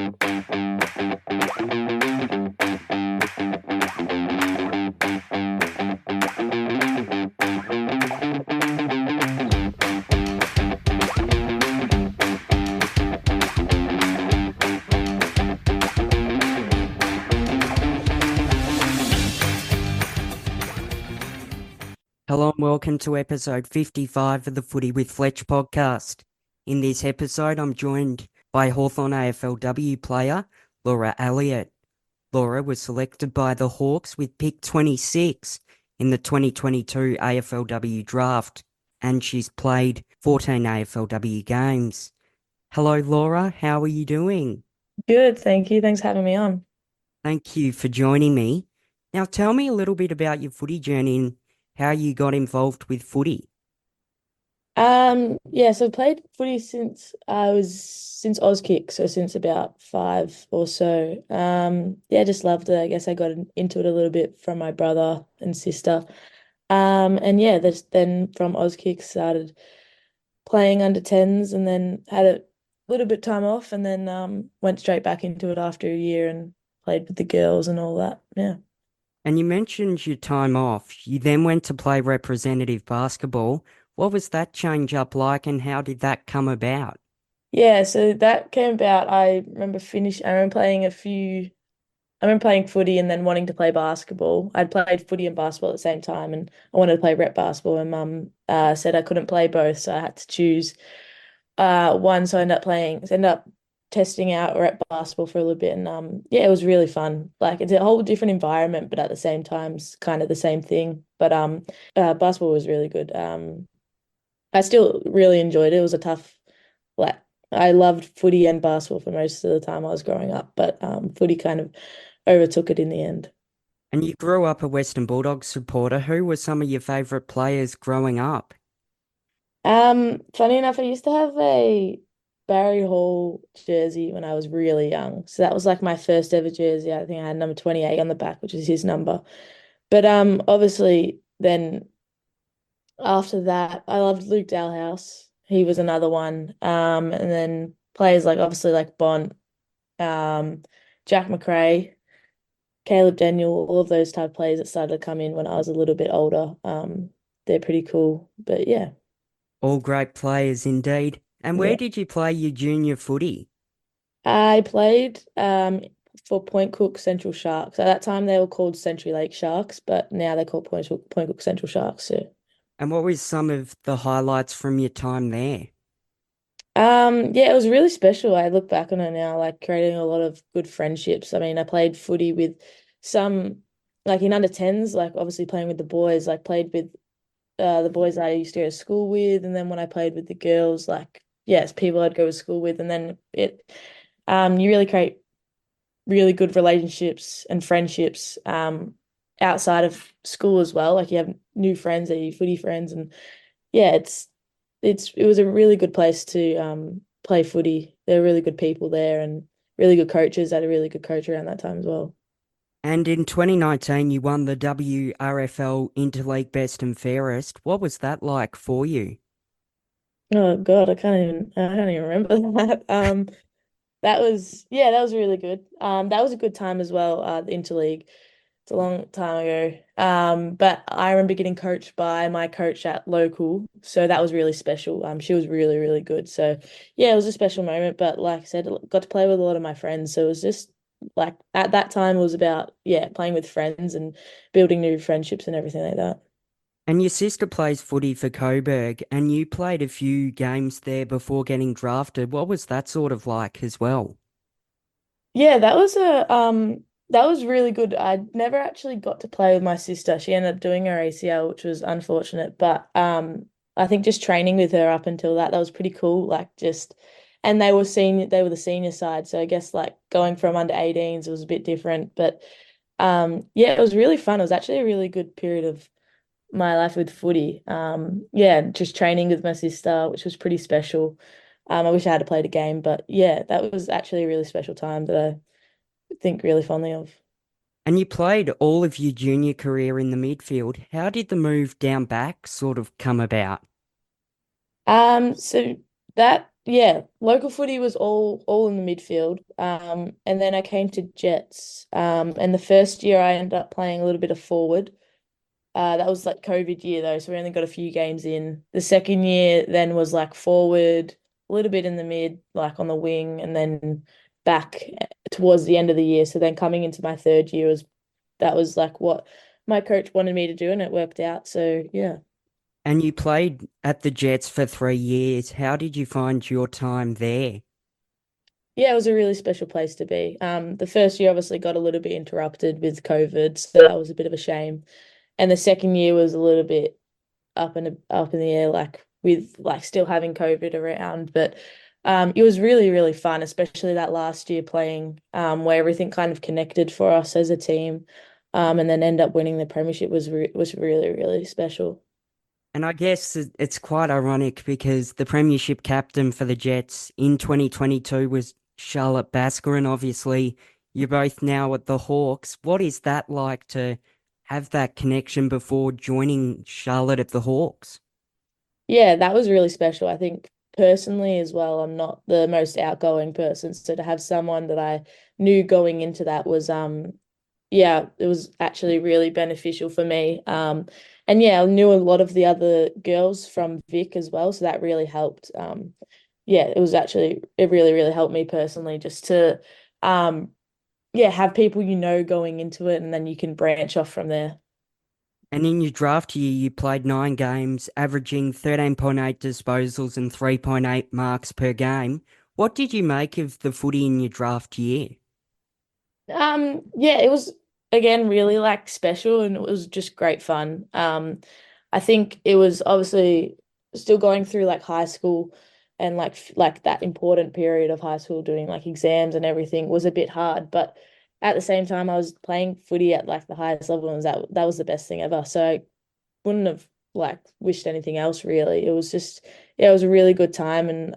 Hello and welcome to episode 55 of the Footy with Fletch podcast. In this episode, I'm joined by Hawthorn AFLW player Laura Elliott. Laura was selected by the Hawks with pick 26 in the 2022 AFLW draft, and she's played 14 AFLW games. Hello, Laura. How are you doing? Good, thank you. Thanks for having me on. Thank you for joining me. Now, tell me a little bit about your footy journey and how you got involved with footy. So I've played footy since Auskick, so since about five or so. Just loved it. I guess I got into it a little bit from my brother and sister. Then from Auskick started playing under 10s and then had a little bit time off and then went straight back into it after a year and played with the girls and all that. Yeah. And you mentioned your time off. You then went to play representative basketball. What was that change up like and how did that come about? Yeah, so that came about. I remember I remember playing footy and then wanting to play basketball. I'd played footy and basketball at the same time and I wanted to play rep basketball and mum said I couldn't play both, so I had to choose one. So I ended up testing out rep basketball for a little bit and it was really fun. Like it's a whole different environment, but at the same time it's kind of the same thing. But basketball was really good. I still really enjoyed it. It was a tough, like, I loved footy and basketball for most of the time I was growing up, but footy kind of overtook it in the end. And you grew up a Western Bulldogs supporter. Who were some of your favourite players growing up? Funny enough, I used to have a Barry Hall jersey when I was really young. So that was like my first ever jersey. I think I had number 28 on the back, which is his number. But obviously then after that, I loved Luke Dalhouse. He was another one. And then players like obviously like Bont, um, Jack McRae, Caleb Daniel, all of those type of players that started to come in when I was a little bit older. They're pretty cool. But yeah. All great players indeed. And where Yeah. did you play your junior footy? I played for Point Cook Central Sharks. At that time they were called Century Lake Sharks, but now they're called Point Cook Central Sharks. So And what was some of the highlights from your time there? Yeah, it was really special. I look back on it now, like creating a lot of good friendships. I mean, I played footy with some, like in under 10s, like obviously playing with the boys, like played with the boys I used to go to school with. And then when I played with the girls, like, yes, people I'd go to school with. And then you really create really good relationships and friendships outside of school as well. Like you have new friends that are your footy friends. And yeah, it was a really good place to play footy. There were really good people there and really good coaches. I had a really good coach around that time as well. And in 2019, you won the WRFL Interleague Best and Fairest. What was that like for you? Oh God, I can't even remember that. That was really good. That was a good time as well, the Interleague. It's a long time ago. But I remember getting coached by my coach at local, so that was really special. She was really, really good. So yeah, it was a special moment. But like I said, I got to play with a lot of my friends. So it was just like at that time it was about, yeah, playing with friends and building new friendships and everything like that. And your sister plays footy for Coburg, and you played a few games there before getting drafted. What was that sort of like as well? Yeah, that was really good. I never actually got to play with my sister. She ended up doing her ACL, which was unfortunate. But I think just training with her up until that was pretty cool. Like just and they were the senior side. So I guess like going from under 18s was a bit different. But yeah, it was really fun. It was actually a really good period of my life with footy. Yeah, just training with my sister, which was pretty special. I wish I had played a game, but yeah, that was actually a really special time that I think really fondly of. And you played all of your junior career in the midfield. How did the move down back sort of come about? So that yeah, local footy was all in the midfield. And then I came to Jets. And the first year I ended up playing a little bit of forward. That was like COVID year though, so we only got a few games in. The second year then was like forward, a little bit in the mid, like on the wing, and then back towards the end of the year. So then coming into my third year was that was like what my coach wanted me to do, and it worked out. So yeah. And you played at the Jets for 3 years. How did you find your time there? Yeah, it was a really special place to be. The first year obviously got a little bit interrupted with COVID, so that was a bit of a shame. And the second year was a little bit up in the air, like with like still having COVID around. But it was really, really fun, especially that last year playing where everything kind of connected for us as a team. And then end up winning the premiership was really, really special. And I guess it's quite ironic because the premiership captain for the Jets in 2022 was Charlotte Basker, and obviously you're both now at the Hawks. What is that like to have that connection before joining Charlotte at the Hawks? Yeah, that was really special. I think personally as well, I'm not the most outgoing person. So to have someone that I knew going into that was yeah, it was actually really beneficial for me. And yeah, I knew a lot of the other girls from Vic as well, so that really helped. Yeah, it really, really helped me personally just to um yeah, have people going into it and then you can branch off from there. And in your draft year, you played 9 games, averaging 13.8 disposals and 3.8 marks per game. What did you make of the footy in your draft year? Yeah, it was again really like special and it was just great fun. I think it was obviously still going through like high school and like that important period of high school doing like exams and everything was a bit hard, but at the same time I was playing footy at like the highest level and that was the best thing ever. So I wouldn't have like wished anything else really. It was just yeah, it was a really good time and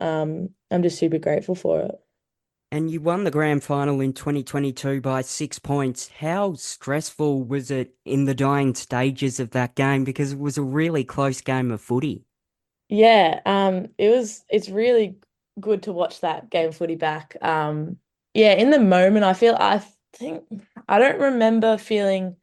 I'm just super grateful for it. And you won the grand final in 2022 by 6 points. How stressful was it in the dying stages of that game? Because it was a really close game of footy. Yeah, it's really good to watch that game of footy back. Yeah, in the moment I think I don't remember feeling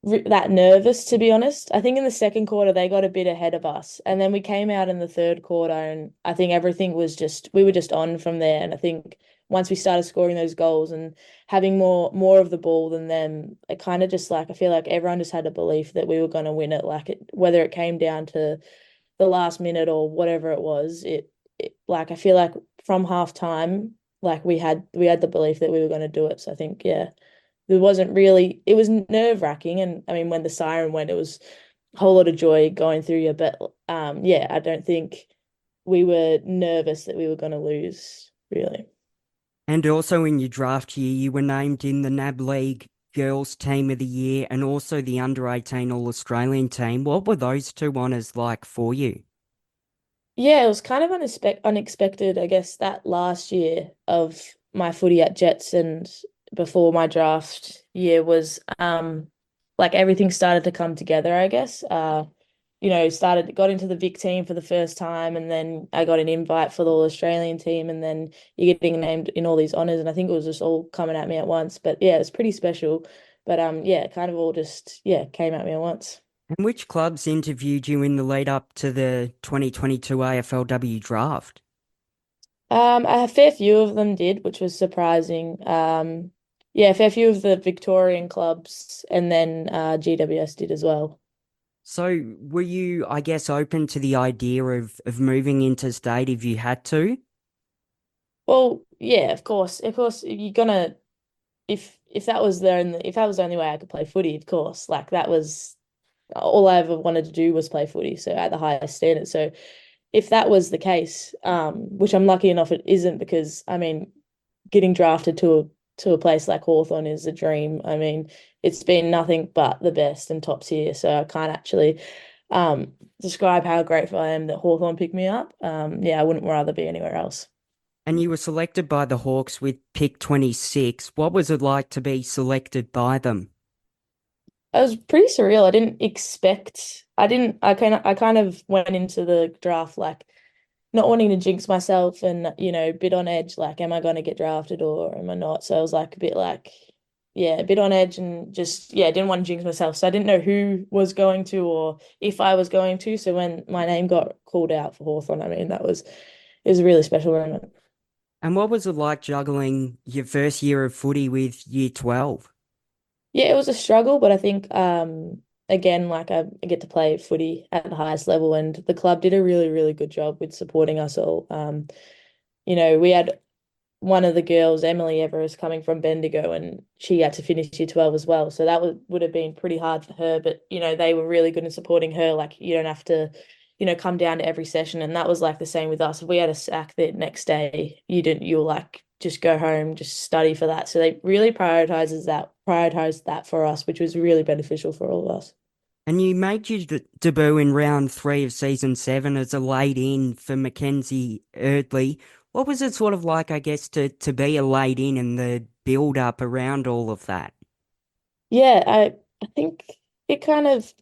that nervous to be honest. I think in the second quarter they got a bit ahead of us and then we came out in the third quarter and I think everything was just we were just on from there and I think once we started scoring those goals and having more of the ball than them, it kind of just like I feel like everyone just had a belief that we were going to win it whether it came down to the last minute or whatever it was, it like I feel like from half time, like we had the belief that we were going to do it. So I think yeah, there wasn't really it was nerve-wracking and I mean when the siren went, it was a whole lot of joy going through you. But yeah, I don't think we were nervous that we were going to lose, really. And also in your draft year, you were named in the NAB League Girls Team of the Year and also the Under 18 All Australian team. What were those two honours like for you? Yeah, it was kind of unexpected, I guess, that last year of my footy at Jets and before my draft year was like everything started to come together, I guess. Got into the Vic team for the first time and then I got an invite for the All Australian team and then you're getting named in all these honors and I think it was just all coming at me at once. But yeah, it's pretty special. But yeah, it kind of all just yeah, came at me at once. And which clubs interviewed you in the lead up to the 2022 AFLW draft? A fair few of them did, which was surprising. Yeah, a fair few of the Victorian clubs, and then GWS did as well. So were you, I guess, open to the idea of moving interstate if you had to? Well, yeah, of course, if you're gonna, if that was there, and if that was the only way I could play footy, of course, like that was all I ever wanted to do was play footy, so at the highest standard. So if that was the case, which I'm lucky enough it isn't, because I mean, getting drafted to a place like Hawthorn is a dream. I mean, it's been nothing but the best and top tier. So I can't actually describe how grateful I am that Hawthorn picked me up. Yeah, I wouldn't rather be anywhere else. And you were selected by the Hawks with pick 26. What was it like to be selected by them? It was pretty surreal. I didn't expect. I didn't. I kind of went into the draft like not wanting to jinx myself and, bit on edge, like, am I going to get drafted or am I not? So I was like a bit like, yeah, a bit on edge and just, yeah, didn't want to jinx myself. So I didn't know who was going to or if I was going to. So when my name got called out for Hawthorn, I mean, it was a really special moment. And what was it like juggling your first year of footy with year 12? Yeah, it was a struggle, but I think again, like I get to play footy at the highest level and the club did a really, really good job with supporting us all. We had one of the girls, Emily Everest, coming from Bendigo, and she had to finish year 12 as well. So that would have been pretty hard for her. But, they were really good in supporting her. Like, you don't have to, come down to every session. And that was like the same with us. If we had a sack the next day, you'll like just go home, just study for that. So they really prioritized that for us, which was really beneficial for all of us. And you made your debut in round 3 of season 7 as a laid in for Mackenzie Eardley. What was it sort of like, I guess, to be a laid in and the build up around all of that? Yeah, I think it kind of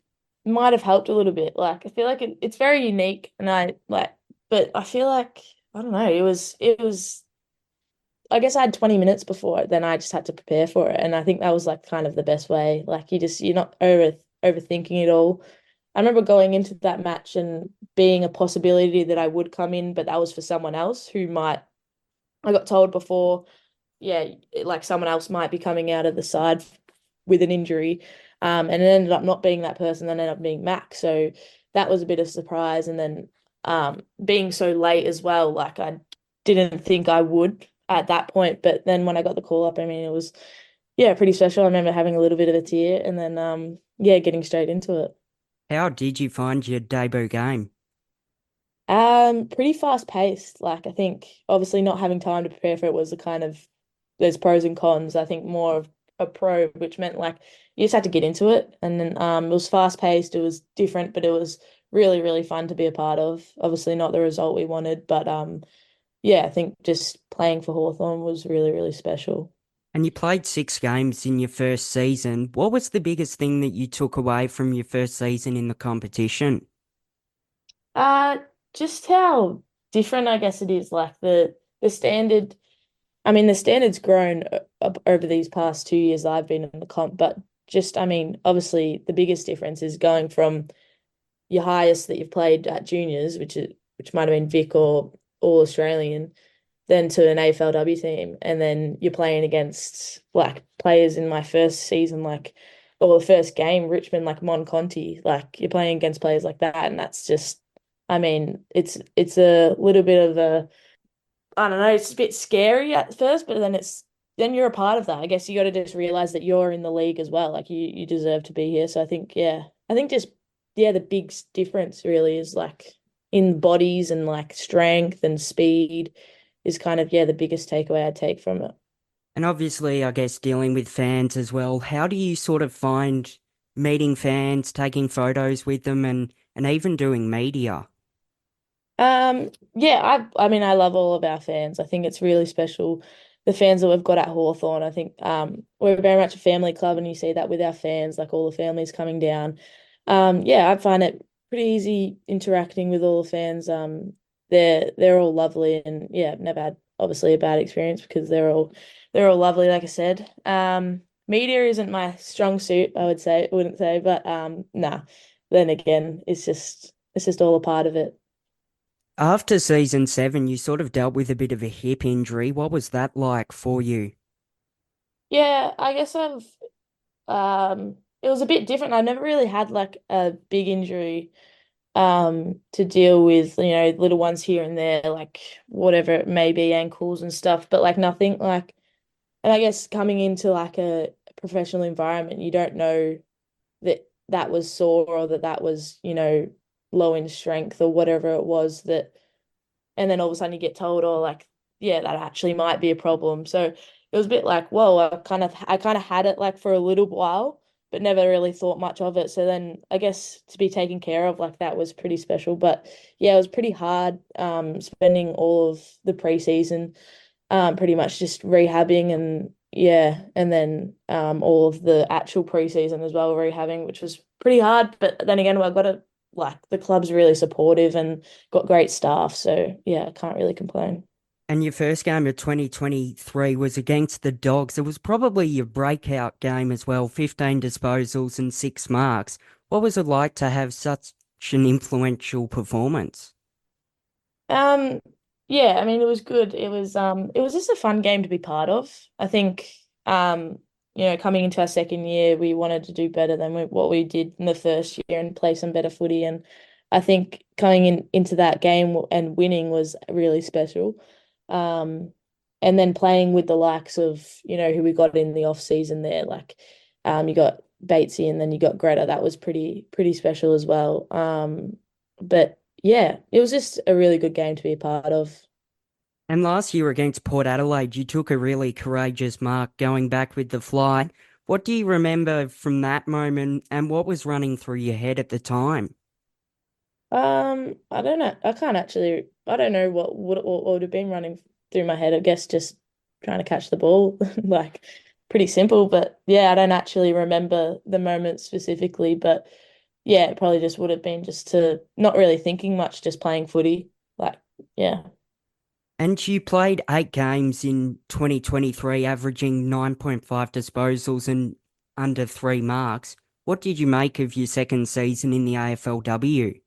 might have helped a little bit. Like I feel like it's very unique and but I feel like I don't know, it was I guess I had 20 minutes before it, then I just had to prepare for it. And I think that was like kind of the best way. Like you're not overthinking it all. I remember going into that match and being a possibility that I would come in, but that was for someone else who might I got told before yeah, like someone else might be coming out of the side with an injury. And it ended up not being that person, then ended up being Mac. So that was a bit of a surprise. And then being so late as well, like I didn't think I would at that point. But then when I got the call up, I mean, it was, yeah, pretty special. I remember having a little bit of a tear and then, yeah, getting straight into it. How did you find your debut game? Pretty fast paced. Like I think obviously not having time to prepare for it was a kind of there's pros and cons. I think more of a pro, which meant like you just had to get into it. And then it was fast paced, it was different, but it was really, really fun to be a part of. Obviously not the result we wanted, but yeah, I think just playing for Hawthorn was really, really special. And you played 6 games in your first season. What was the biggest thing that you took away from your first season in the competition? Uh just how different I guess it is. Like the standard I mean, the standard's grown up over these past 2 years I've been in the comp, but just, I mean, obviously the biggest difference is going from your highest that you've played at juniors, which might have been Vic or All Australian, then to an AFLW team, and then you're playing against like players in my first season, like or the first game, Richmond, like Mon Conti, like you're playing against players like that, and that's just, I mean, it's a little bit of a I don't know, it's a bit scary at first, but then you're a part of that. I guess you got to just realize that you're in the league as well. Like you deserve to be here. So I think yeah, I think just yeah, the big difference really is like in bodies and like strength and speed is kind of yeah the biggest takeaway I take from it. And obviously, I guess dealing with fans as well. How do you sort of find meeting fans, taking photos with them, and even doing media? Yeah, I mean I love all of our fans. I think it's really special. The fans that we've got at Hawthorn, I think we're very much a family club and you see that with our fans, like all the families coming down. Yeah, I find it pretty easy interacting with all the fans. They're all lovely and yeah, I've never had obviously a bad experience because they're all lovely, like I said. Media isn't my strong suit, wouldn't say, but nah. Then again, it's just all a part of it. After season 7, you sort of dealt with a bit of a hip injury. What was that like for you? Yeah, I guess it was a bit different. I've never really had like a big injury to deal with, little ones here and there, like whatever it may be, ankles and stuff, but like nothing like and I guess coming into like a professional environment, you don't know that that was sore or that was, low in strength or whatever it was that and then all of a sudden you get told, oh, like, yeah, that actually might be a problem. So it was a bit like, whoa, I kind of had it like for a little while, but never really thought much of it. So then I guess to be taken care of like that was pretty special. But yeah, it was pretty hard spending all of the preseason pretty much just rehabbing and yeah, and then all of the actual preseason as well, rehabbing, which was pretty hard. But then again, I got it. like the club's really supportive and got great staff. So yeah, I can't really complain. And your first game of 2023 was against the Dogs. It was probably your breakout game as well, 15 disposals and 6 marks. What was it like to have such an influential performance? Um, yeah, I mean it was good. It was just a fun game to be part of. I think coming into our second year, we wanted to do better than what we did in the first year and play some better footy. And I think coming into that game and winning was really special. Um, and then playing with the likes of, who we got in the off season there, like you got Batesy and then you got Greta. That was pretty special as well. But yeah, it was just a really good game to be a part of. And last year against Port Adelaide, you took a really courageous mark going back with the fly. What do you remember from that moment and what was running through your head at the time? I don't know. I don't know what would have been running through my head. I guess just trying to catch the ball, like pretty simple. But yeah, I don't actually remember the moment specifically. But yeah, it probably just would have been just to not really thinking much, just playing footy. Like, yeah. And you played 8 games in 2023, averaging 9.5 disposals and under 3 marks. What did you make of your second season in the AFLW?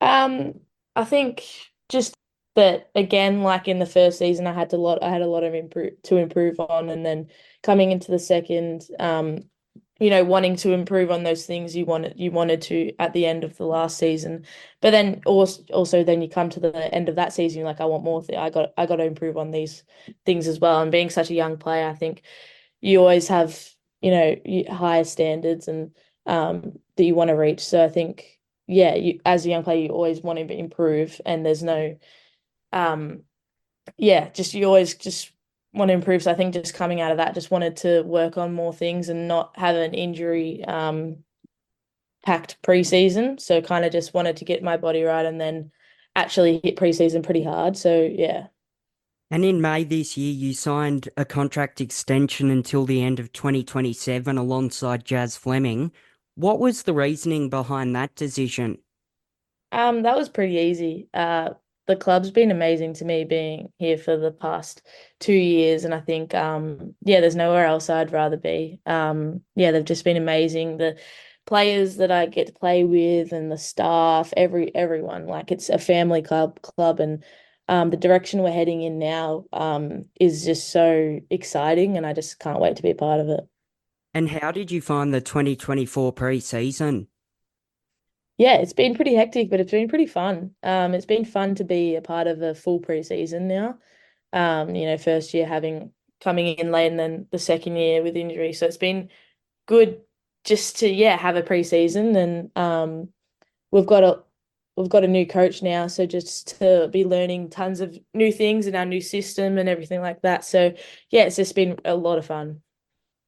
Um, I think just that again, like in the first season, I had a lot of improve on, and then coming into the second, wanting to improve on those things you wanted to at the end of the last season, but then also then you come to the end of that season, you're like, I want more. I got to improve on these things as well. And being such a young player, I think you always have higher standards and that you want to reach. So I think yeah, as a young player, you always want to improve, and there's no, um, yeah, just you always just want to improve. So I think just coming out of that, just wanted to work on more things and not have an injury, packed preseason. So kind of just wanted to get my body right, and then actually hit preseason pretty hard. So yeah. And in May this year, you signed a contract extension until the end of 2027 alongside Jazz Fleming. What was the reasoning behind that decision? That was pretty easy. The club's been amazing to me being here for the past 2 years, and I think yeah, there's nowhere else I'd rather be. Yeah, they've just been amazing. The players that I get to play with and the staff, everyone, like it's a family club, and the direction we're heading in now is just so exciting, and I just can't wait to be a part of it. And how did you find the 2024 pre-season? Yeah, it's been pretty hectic, but it's been pretty fun. It's been fun to be a part of a full preseason now. First year having coming in late and then the second year with injury. So it's been good just to have a preseason and we've got a we've got a new coach now, so just to be learning tons of new things in our new system and everything like that. So yeah, it's just been a lot of fun.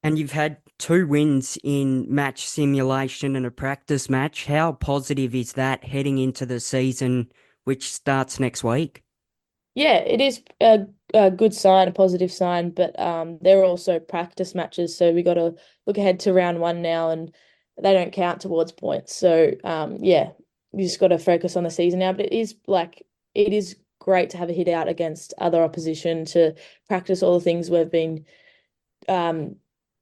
And you've had 2 wins in match simulation and a practice match. How positive is that heading into the season, which starts next week? Yeah, it is a good sign, a positive sign, but there are also practice matches, so we got to look ahead to round one now, and they don't count towards points. So yeah, you just got to focus on the season now. But it is great to have a hit out against other opposition to practice all the things we've been um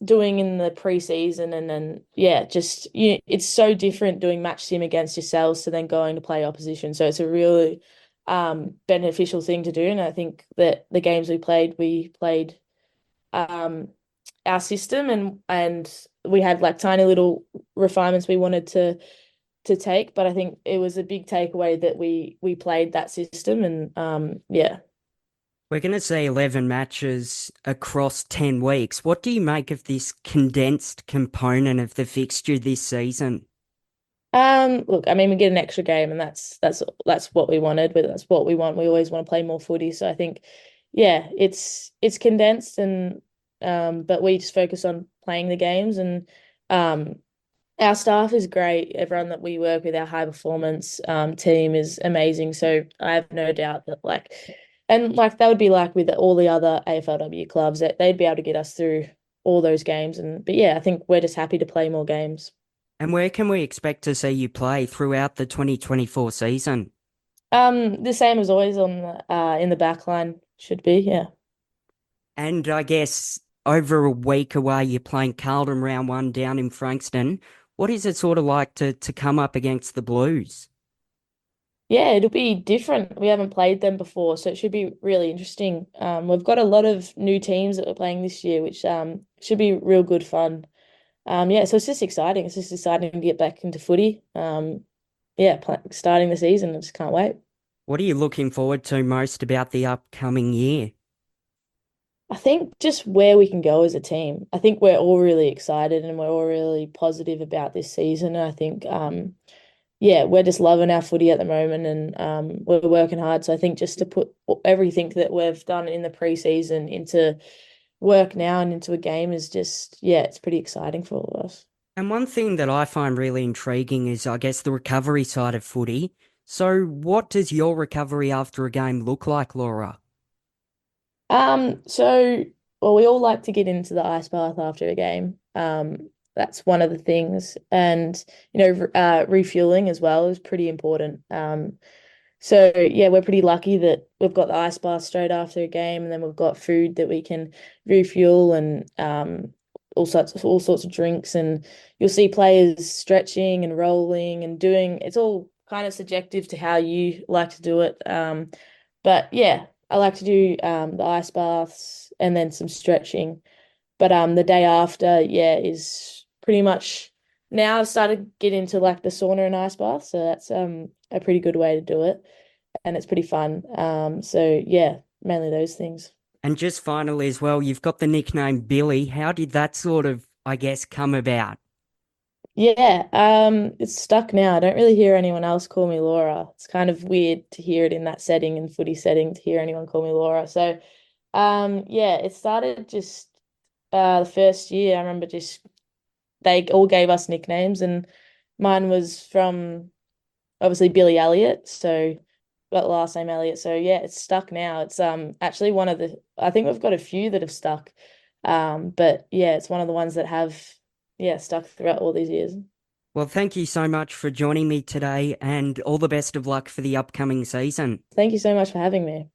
doing in the preseason, and then yeah, just it's so different doing match sim against yourselves to then going to play opposition. So it's a really beneficial thing to do. And I think that the games we played um our system, and we had like tiny little refinements we wanted to take, but I think it was a big takeaway that we played that system, and yeah. We're going to see 11 matches across 10 weeks. What do you make of this condensed component of the fixture this season? Look, I mean, we get an extra game, and that's what we wanted, but that's what we want. We always want to play more footy, so I think, yeah, it's condensed, and but we just focus on playing the games, and um, our staff is great. Everyone that we work with, our high performance team is amazing. So I have no doubt that and that would be like with all the other AFLW clubs that they'd be able to get us through all those games, and but yeah, I think we're just happy to play more games. And where can we expect to see you play throughout the 2024 season? The same as always on the in the back line should be, yeah. And I guess over a week away, you're playing Carlton round one down in Frankston. What is it sort of like to come up against the Blues? Yeah, it'll be different. We haven't played them before, so it should be really interesting. We've got a lot of new teams that we're playing this year, which should be real good fun. Yeah, so it's just exciting. It's just exciting to get back into footy. Yeah, starting the season. I just can't wait. What are you looking forward to most about the upcoming year? I think just where we can go as a team. I think we're all really excited and we're all really positive about this season. And I think yeah, we're just loving our footy at the moment and we're working hard. So I think just to put everything that we've done in the preseason into work now and into a game is just, yeah, it's pretty exciting for all of us. And one thing that I find really intriguing is, I guess, the recovery side of footy. So, what does your recovery after a game look like, Laura? So well, we all like to get into the ice bath after a game. That's one of the things. And, refueling as well is pretty important. So yeah, we're pretty lucky that we've got the ice bath straight after a game, and then we've got food that we can refuel and all sorts of drinks, and you'll see players stretching and rolling and doing. It's all kind of subjective to how you like to do it. But yeah, I like to do the ice baths and then some stretching. But the day after, yeah, is pretty much now I've started to get into like the sauna and ice bath, so that's a pretty good way to do it, and it's pretty fun. So yeah, mainly those things. And just finally, as well, you've got the nickname Billy. How did that sort of, I guess, come about? Yeah, it's stuck now. I don't really hear anyone else call me Laura. It's kind of weird to hear it in that setting and footy setting to hear anyone call me Laura. So, yeah, it started just the first year. I remember just they all gave us nicknames, and mine was from obviously Billy Elliott. So got the last name Elliott. So yeah, it's stuck now. It's actually one of the I think we've got a few that have stuck. But yeah, it's one of the ones that have stuck throughout all these years. Well, thank you so much for joining me today and all the best of luck for the upcoming season. Thank you so much for having me.